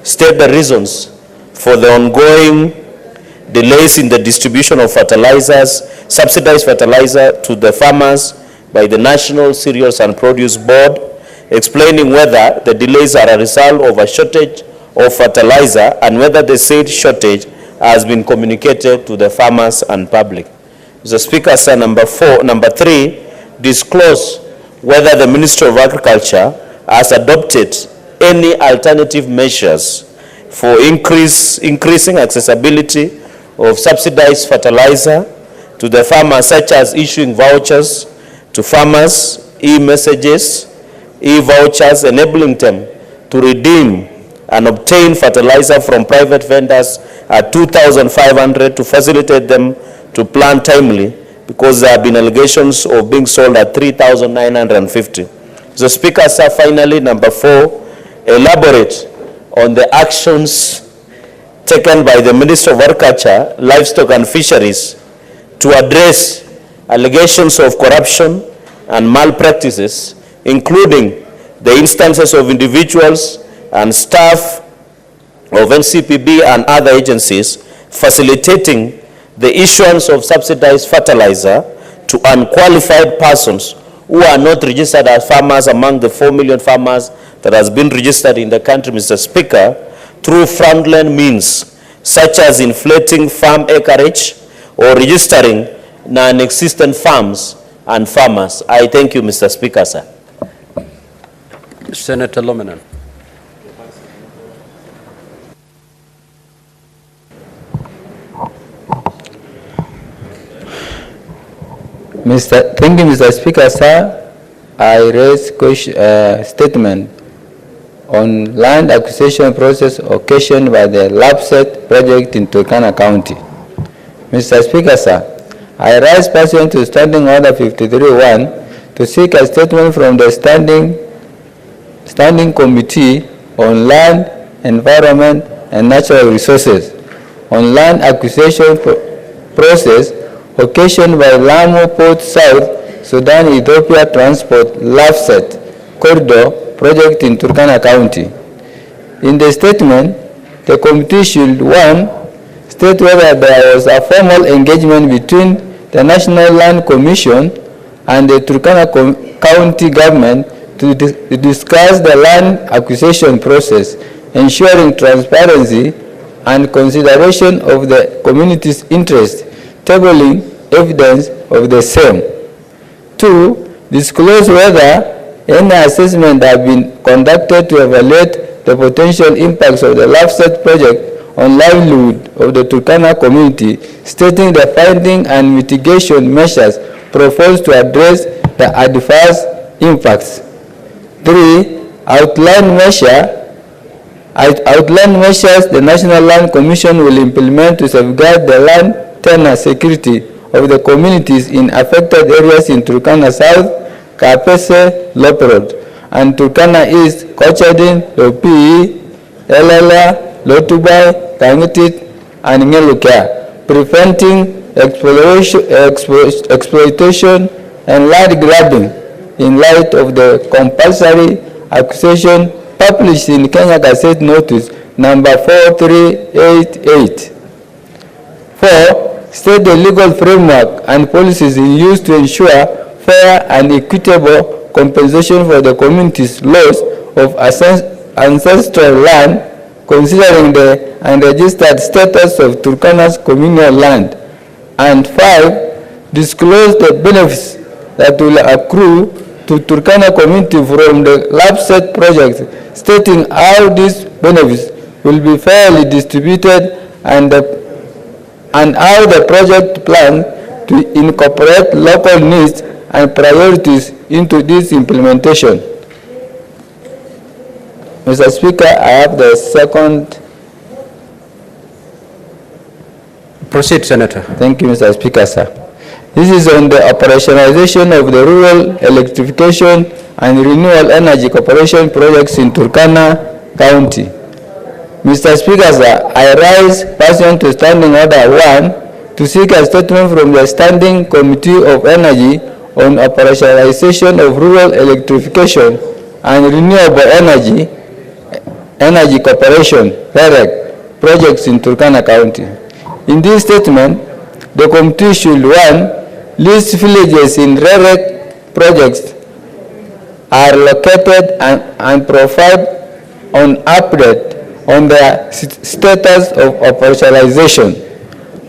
state the reasons for the ongoing delays in the distribution of fertilizers, subsidized fertilizer to the farmers by the National Cereals and Produce Board, explaining whether the delays are a result of a shortage of fertilizer and whether the said shortage has been communicated to the farmers and public. Mr. Speaker, sir, number 3, disclose whether the Ministry of Agriculture has adopted any alternative measures for increasing accessibility of subsidized fertilizer to the farmers, such as issuing vouchers to farmers, e-messages, e-vouchers, enabling them to redeem and obtain fertilizer from private vendors at 2,500 to facilitate them to plant timely, because there have been allegations of being sold at 3,950. Mr. Speaker, sir, finally, number 4, elaborate on the actions taken by the Minister of Agriculture, Livestock and Fisheries to address allegations of corruption and malpractices, including the instances of individuals and staff of NCPB and other agencies facilitating the issuance of subsidized fertilizer to unqualified persons who are not registered as farmers among the 4 million farmers that has been registered in the country, Mr. Speaker, through fraudulent means such as inflating farm acreage or registering non-existent farms and farmers. I thank you, Mr. Speaker, sir. Senator Lomenan. Thank you, Mr. Speaker, sir. I raise statement on land acquisition process occasioned by the LAPSET project in Turkana County. Mr. Speaker, sir, I rise pursuant to Standing Order 53-1 to seek a statement from the Standing Committee on Land, Environment and Natural Resources on land acquisition process occasioned by Lamu Port South Sudan Ethiopia Transport LAPSET Corridor project in Turkana County. In the statement, the committee should 1. State whether there was a formal engagement between the National Land Commission and the Turkana County government to discuss the land acquisition process, ensuring transparency and consideration of the community's interest, tabling evidence of the same. 2. Disclose whether any assessment have been conducted to evaluate the potential impacts of the LAPSET project on livelihood of the Turkana community, stating the finding and mitigation measures proposed to address the adverse impacts. 3. Outline measures the National Land Commission will implement to safeguard the land tenure security of the communities in affected areas in Turkana South, Kapese, Loperod, and Turkana East, Kochadin, Lopi, Elala, Lotubai, Kangitit, and Ngelukia, preventing exploitation and land grabbing in light of the compulsory acquisition published in Kenya Gazette Notice number 4388. 4. State the legal framework and policies in use to ensure fair and equitable compensation for the community's loss of ancestral land, considering the unregistered status of Turkana's communal land. And 5. Disclose the benefits that will accrue to Turkana community from the LAPSET project, stating how these benefits will be fairly distributed and how the project plan to incorporate local needs and priorities into this implementation. Mr. Speaker, I have the second. Proceed, Senator. Thank you, Mr. Speaker, sir. This is on the operationalization of the rural electrification and renewable energy corporation projects in Turkana County. Mr. Speaker, sir, I rise pursuant to Standing Order 1 to seek a statement from the Standing Committee of Energy on operationalization of rural electrification and renewable energy Energy Corporation, REREC, projects in Turkana County. In this statement, the committee should, 1, list villages in REREC projects are located and provide an update on their status of operationalization.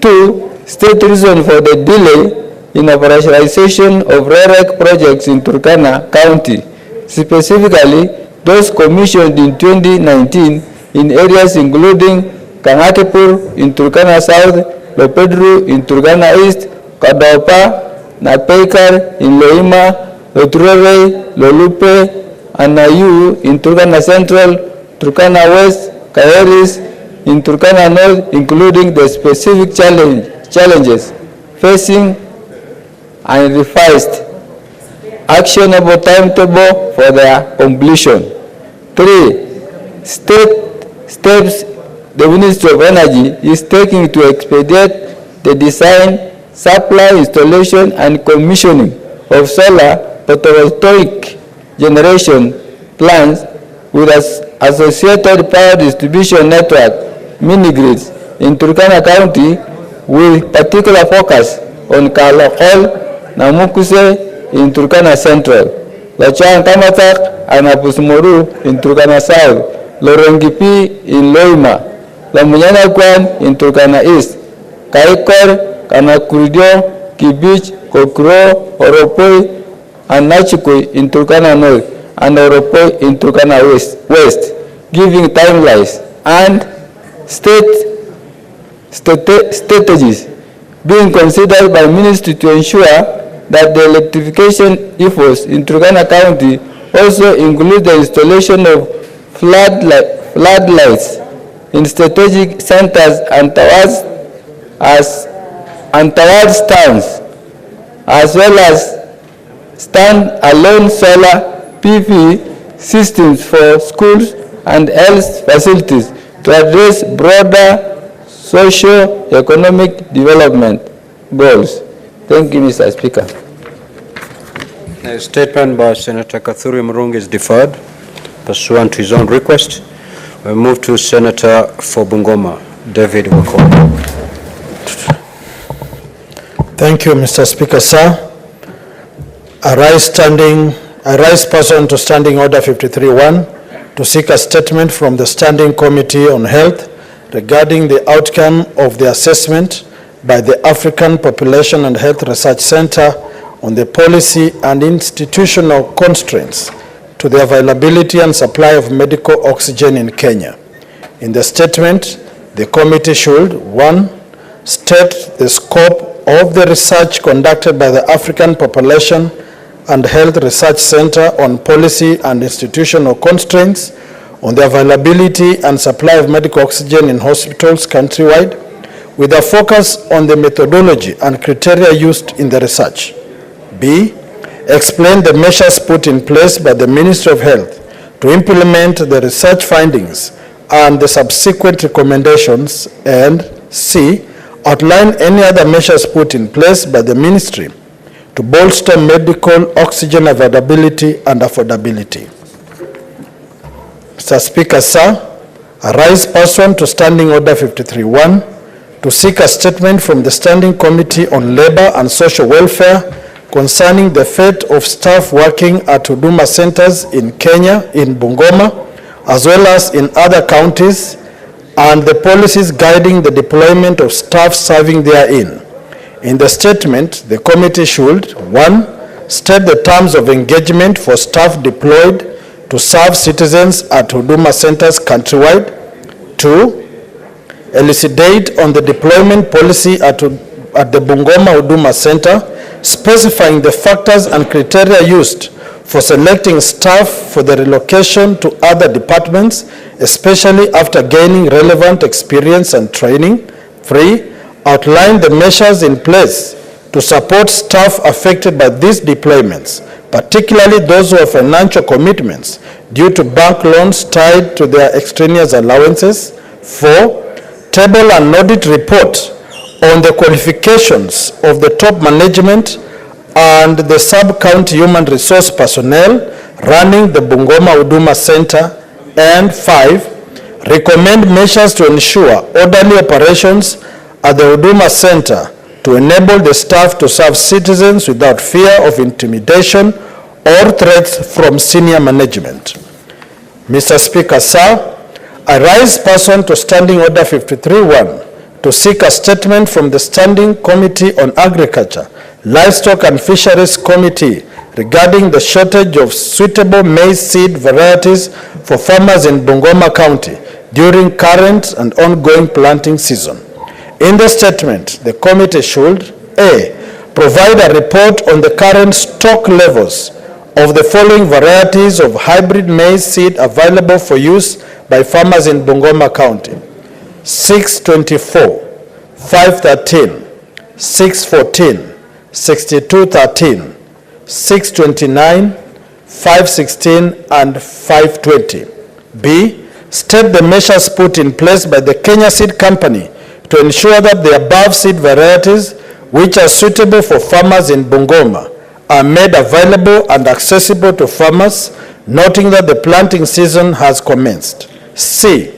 2, state reason for the delay in operationalization of REREC projects in Turkana County, specifically those commissioned in 2019 in areas including Kangatipur in Turkana South, Lopedru in Turkana East, Kadopa, Napeikar in Loima, Loturere, Lolupe, and Nayu in Turkana Central, Turkana West, Kaeris in Turkana North, including the specific challenges facing and revised actionable timetable for their completion. 3, steps the Ministry of Energy is taking to expedite the design, supply, installation, and commissioning of solar photovoltaic generation plants with associated power distribution network mini-grids in Turkana County, with particular focus on Kalokol, Namukuse in Turkana Central, Lachan Kamatak and Apusmoru in Turkana South, Lorengipi in Loima, Lamunyana Kwan in Turkana East, Kaikor, Kanakurdio, Kibich, Kokro, Oropoi, and Nachikoi in Turkana North, and Oropoi in Turkana West, giving timelines and strategies being considered by ministry to ensure that the electrification efforts in Turkana County also include the installation of floodlights in strategic centers and towards towns, as well as stand-alone solar PV systems for schools and health facilities to address broader socio-economic development goals. Thank you, Mr. Speaker. A statement by Senator Kathuri Murungi is deferred pursuant to his own request. We move to Senator for Bungoma, David Wako. Thank you, Mr. Speaker, sir. I rise pursuant to Standing Order 53-1 to seek a statement from the Standing Committee on Health regarding the outcome of the assessment by the African Population and Health Research Center on the policy and institutional constraints to the availability and supply of medical oxygen in Kenya. In the statement, the committee should, 1, state the scope of the research conducted by the African Population and Health Research Center on policy and institutional constraints on the availability and supply of medical oxygen in hospitals countrywide, with a focus on the methodology and criteria used in the research. B, explain the measures put in place by the Ministry of Health to implement the research findings and the subsequent recommendations. And C, outline any other measures put in place by the Ministry to bolster medical oxygen availability and affordability. Mr. Speaker, sir, I rise pursuant to Standing Order 53-1 to seek a statement from the Standing Committee on Labor and Social Welfare concerning the fate of staff working at Huduma centers in Kenya, in Bungoma, as well as in other counties, and the policies guiding the deployment of staff serving therein. In the statement, the committee should, 1, state the terms of engagement for staff deployed to serve citizens at Huduma centers countrywide. 2, elucidate on the deployment policy at the Bungoma Huduma Center, specifying the factors and criteria used for selecting staff for the relocation to other departments, especially after gaining relevant experience and training. 3, outline the measures in place to support staff affected by these deployments, particularly those who have financial commitments due to bank loans tied to their extraneous allowances. 4, table an audit report on the qualifications of the top management and the sub-county human resource personnel running the Bungoma Huduma Center. And 5, recommend measures to ensure orderly operations at the Huduma Center to enable the staff to serve citizens without fear of intimidation or threats from senior management. Mr. Speaker, sir, I rise pursuant to Standing Order 53-1 to seek a statement from the Standing Committee on Agriculture, Livestock and Fisheries Committee regarding the shortage of suitable maize seed varieties for farmers in Bungoma County during current and ongoing planting season. In the statement, the committee should A. Provide a report on the current stock levels of the following varieties of hybrid maize seed available for use by farmers in Bungoma County: 624, 513, 614, 6213, 629, 516, and 520. B. State the measures put in place by the Kenya Seed Company to ensure that the above seed varieties, which are suitable for farmers in Bungoma, are made available and accessible to farmers, noting that the planting season has commenced. C.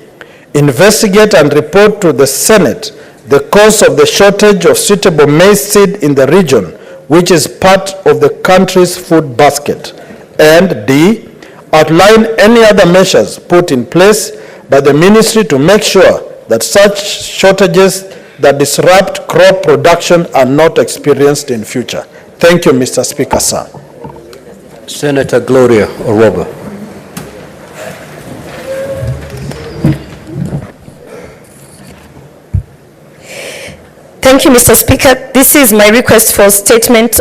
Investigate and report to the Senate the cause of the shortage of suitable maize seed in the region, which is part of the country's food basket. And D. Outline any other measures put in place by the ministry to make sure that such shortages that disrupt crop production are not experienced in future. Thank you, Mr. Speaker, sir. Senator Gloria Oroba. Thank you, Mr. Speaker. This is my request for statement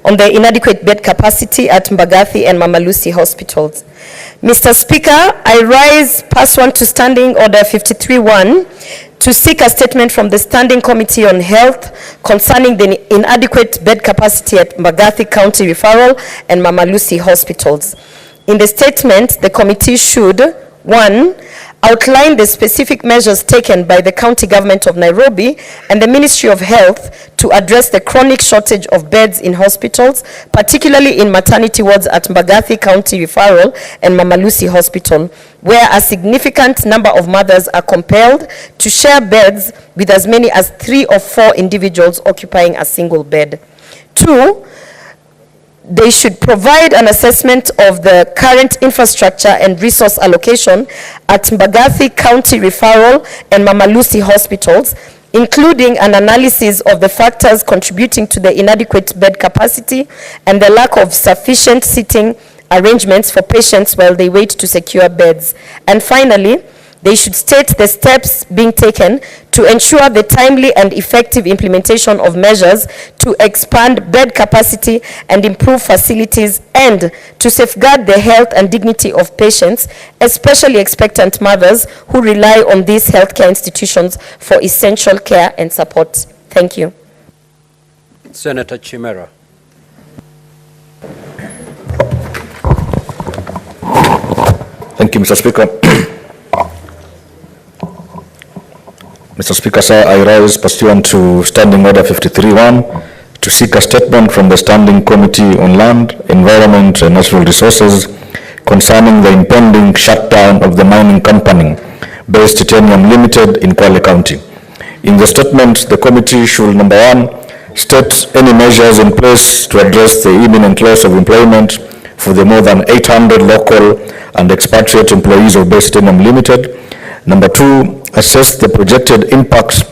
on the inadequate bed capacity at Mbagathi and Mama Lucy hospitals. Mr. Speaker, I rise pursuant to Standing Order 53-1 to seek a statement from the Standing Committee on Health concerning the inadequate bed capacity at Mbagathi County Referral and Mama Lucy hospitals. In the statement, the committee should, 1, outline the specific measures taken by the county government of Nairobi and the Ministry of Health to address the chronic shortage of beds in hospitals, particularly in maternity wards at Mbagathi County Referral and Mama Lucy Hospital, where a significant number of mothers are compelled to share beds with as many as 3 or 4 individuals occupying a single bed. 2, they should provide an assessment of the current infrastructure and resource allocation at Mbagathi County Referral and Mama Lucy hospitals, including an analysis of the factors contributing to the inadequate bed capacity and the lack of sufficient seating arrangements for patients while they wait to secure beds. And finally, they should state the steps being taken to ensure the timely and effective implementation of measures to expand bed capacity and improve facilities and to safeguard the health and dignity of patients, especially expectant mothers who rely on these healthcare institutions for essential care and support. Thank you. Senator Chimera. Thank you, Mr. Speaker. Mr. Speaker, sir, I rise pursuant to Standing Order 53-1 to seek a statement from the Standing Committee on Land, Environment and Natural Resources concerning the impending shutdown of the mining company Base Titanium Limited in Kwale County. In the statement, the committee should, number 1, state any measures in place to address the imminent loss of employment for the more than 800 local and expatriate employees of Base Titanium Limited. Number 2, assess the projected impacts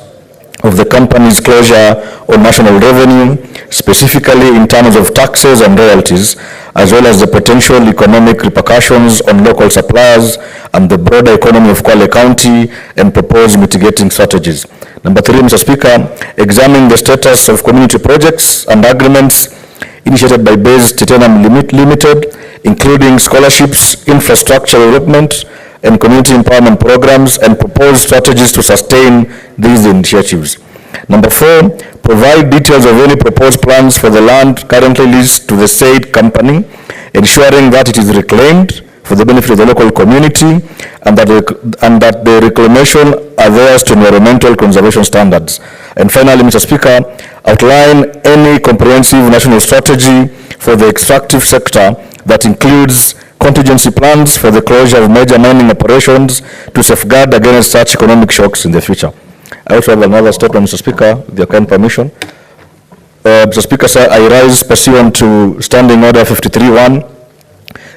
of the company's closure on national revenue, specifically in terms of taxes and royalties, as well as the potential economic repercussions on local suppliers and the broader economy of Kwale County, and propose mitigating strategies. Number 3, Mr. Speaker, examine the status of community projects and agreements initiated by Base Titanium Limited, including scholarships, infrastructure development, and community empowerment programs, and propose strategies to sustain these initiatives. Number 4, provide details of any proposed plans for the land currently leased to the said company, ensuring that it is reclaimed for the benefit of the local community and that the reclamation adheres to environmental conservation standards. And finally, Mr. Speaker, outline any comprehensive national strategy for the extractive sector that includes contingency plans for the closure of major mining operations to safeguard against such economic shocks in the future. I also have another statement, Mr. Speaker, with your kind permission. Mr. Speaker, sir, I rise pursuant to Standing Order 53-1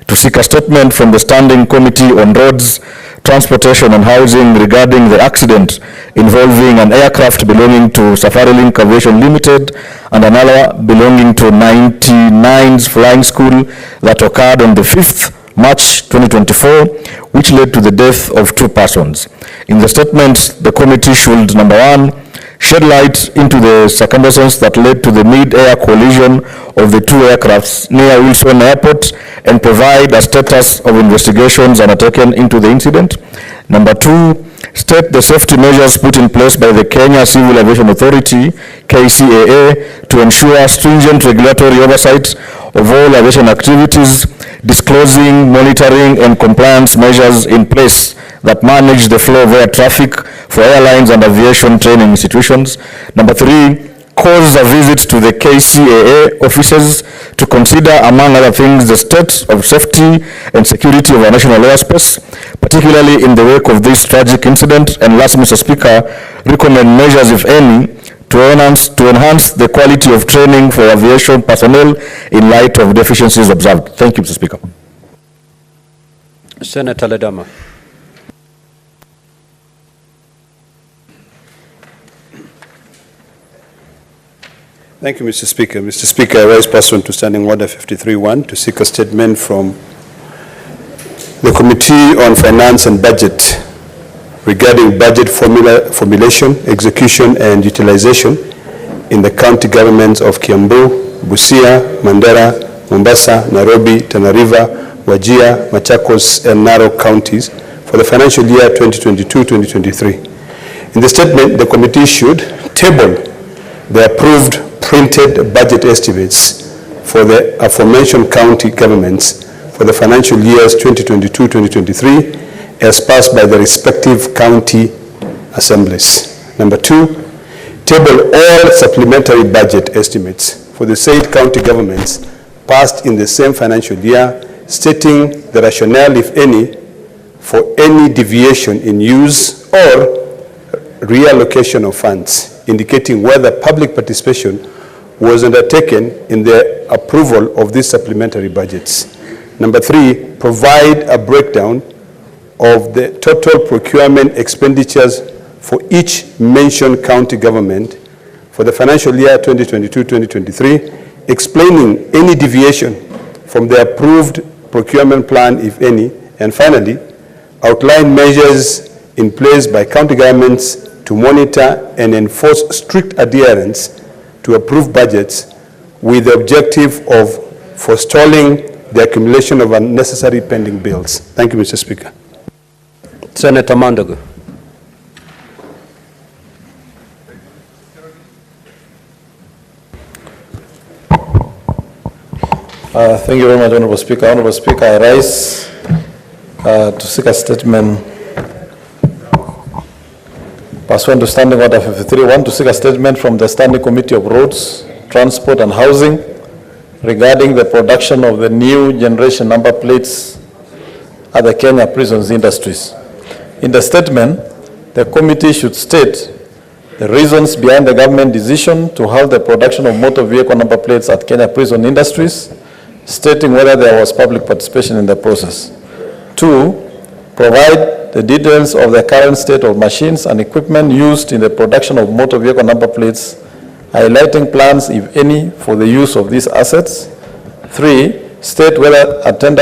to seek a statement from the Standing Committee on Roads, Transportation and Housing regarding the accident involving an aircraft belonging to Safari Link Aviation Limited and another belonging to 99's Flying School that occurred on the 5th March 2024, which led to the death of 2 persons. In the statement, the committee should, number 1, shed light into the circumstances that led to the mid-air collision of the 2 aircrafts near Wilson Airport and provide a status of investigations undertaken into the incident. Number 2, state the safety measures put in place by the Kenya Civil Aviation Authority, KCAA, to ensure stringent regulatory oversight of all aviation activities, disclosing, monitoring, and compliance measures in place that manage the flow of air traffic for airlines and aviation training institutions. Number 3, cause a visit to the KCAA offices to consider, among other things, the state of safety and security of our national airspace, particularly in the wake of this tragic incident. And last, Mr. Speaker, recommend measures, if any, to enhance the quality of training for aviation personnel in light of deficiencies observed. Thank you, Mr. Speaker. Senator Ledama. Thank you, Mr. Speaker. Mr. Speaker, I rise pursuant to Standing Order 53-1 to seek a statement from the Committee on Finance and Budget regarding budget formulation, execution, and utilization in the county governments of Kiambu, Busia, Mandera, Mombasa, Nairobi, Tana River, Wajir, Machakos, and Narok counties for the financial year 2022-2023. In the statement, the committee should table the approved printed budget estimates for the aforementioned county governments for the financial years 2022-2023 as passed by the respective county assemblies. Number 2, table all supplementary budget estimates for the said county governments passed in the same financial year, stating the rationale, if any, for any deviation in use or reallocation of funds, indicating whether public participation was undertaken in the approval of these supplementary budgets. Number 3, provide a breakdown of the total procurement expenditures for each mentioned county government for the financial year 2022-2023, explaining any deviation from the approved procurement plan, if any, and finally, outline measures in place by county governments to monitor and enforce strict adherence to approved budgets with the objective of forestalling the accumulation of unnecessary pending bills. Thank you, Mr. Speaker. Senator Mandago. Thank you very much, Honorable Speaker. Honorable Speaker, I rise to seek a statement pursuant to Standing Order 53-1 to seek a statement from the Standing Committee of Roads, Transport and Housing regarding the production of the new generation number plates at the Kenya prisons industries. In the statement, the committee should state the reasons behind the government decision to halt the production of motor vehicle number plates at Kenya prison industries, stating whether there was public participation in the process. 2, provide the details of the current state of machines and equipment used in the production of motor vehicle number plates, highlighting plans, if any, for the use of these assets. 3, state whether a tendering